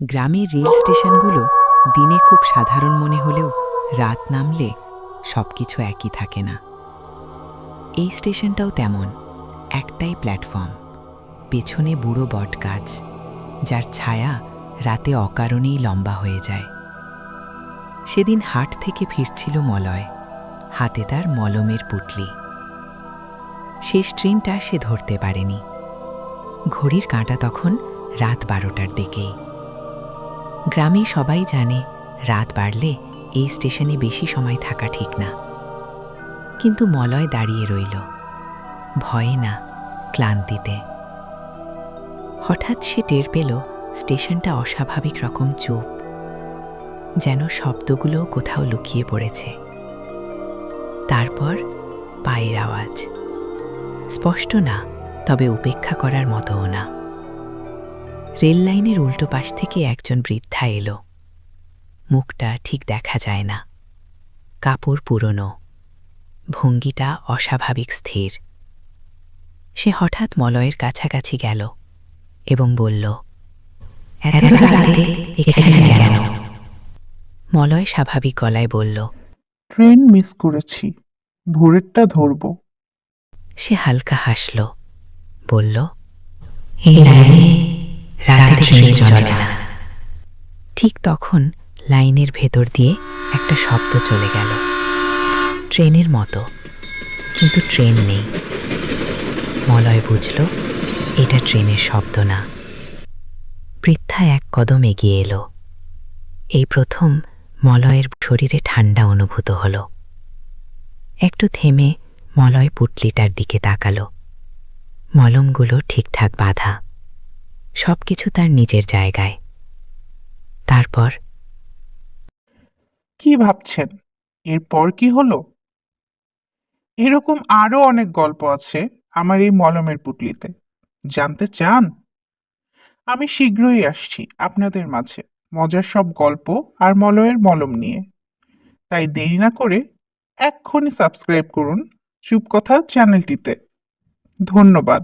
গ্রামের রেল স্টেশনগুলো দিনে খুব সাধারণ মনে হলেও রাত নামলে সবকিছু একই থাকে না। এই স্টেশনটাও তেমন, একটাই প্ল্যাটফর্ম, পেছনে বুড়ো বটগাছ, যার ছায়া রাতে অকারণেই লম্বা হয়ে যায়। সেদিন হাট থেকে ফিরছিল মলয়, হাতে তার মলমের পুটলি। শেষ ট্রেনটা সে ধরতে পারেনি। ঘড়ির কাঁটা তখন রাত 12টার দিকেই। গ্রামে সবাই জানে রাত বাড়লে এই স্টেশনে বেশি সময় থাকা ঠিক না। কিন্তু মলয় দাঁড়িয়ে রইল, ভয়ে না, ক্লান্তিতে। হঠাৎ সে টের পেল স্টেশনটা অস্বাভাবিক রকম চুপ, যেন শব্দগুলো কোথাও লুকিয়ে পড়েছে। তারপর পায়ের আওয়াজ, স্পষ্ট না, তবে উপেক্ষা করার মতোও না। রেল লাইনের উল্টো পাশ থেকে একজন বৃদ্ধা এলো। মুখটা ঠিক দেখা যায় না, কাপড় পুরনো, ভঙ্গিটা অস্বাভাবিক স্থির। সে হঠাৎ মলয়ের কাছাকাছি গেল এবং বলল, এত রাতে এখানে কেন? মলয় স্বাভাবিক গলায় বলল, ট্রেন মিস করেছি, ভোরেরটা ধরব। সে হালকা হাসল, বলল, এই লাইনে রাতে ট্রেন চলে না। ঠিক তখন লাইনের ভেতর দিয়ে একটা শব্দ চলে গেল, ট্রেনের মতো, কিন্তু ট্রেন নেই। মলয় বুঝল এটা ট্রেনের শব্দ না। বৃদ্ধা এক কদম এগিয়ে এলো। এই প্রথম মলয়ের শরীরে ঠান্ডা অনুভূত হল। একটু থেমে মলয় পুটলিটার দিকে তাকালো। মলমগুলো ঠিকঠাক বাঁধা, সবকিছু তার নিজের জায়গায়। তারপর, কি ভাবছেন, এরপর কি হলো? এরকম আরো অনেক গল্প আছে আমার এই মলমের পুটলিতে। জানতে চান? আমি শীঘ্রই আসছি আপনাদের মাঝে মজার সব গল্প আর মলয়ের মলম নিয়ে। তাই দেরি না করে এক্ষুনি সাবস্ক্রাইব করুন চুপকথা চ্যানেলটিতে। ধন্যবাদ।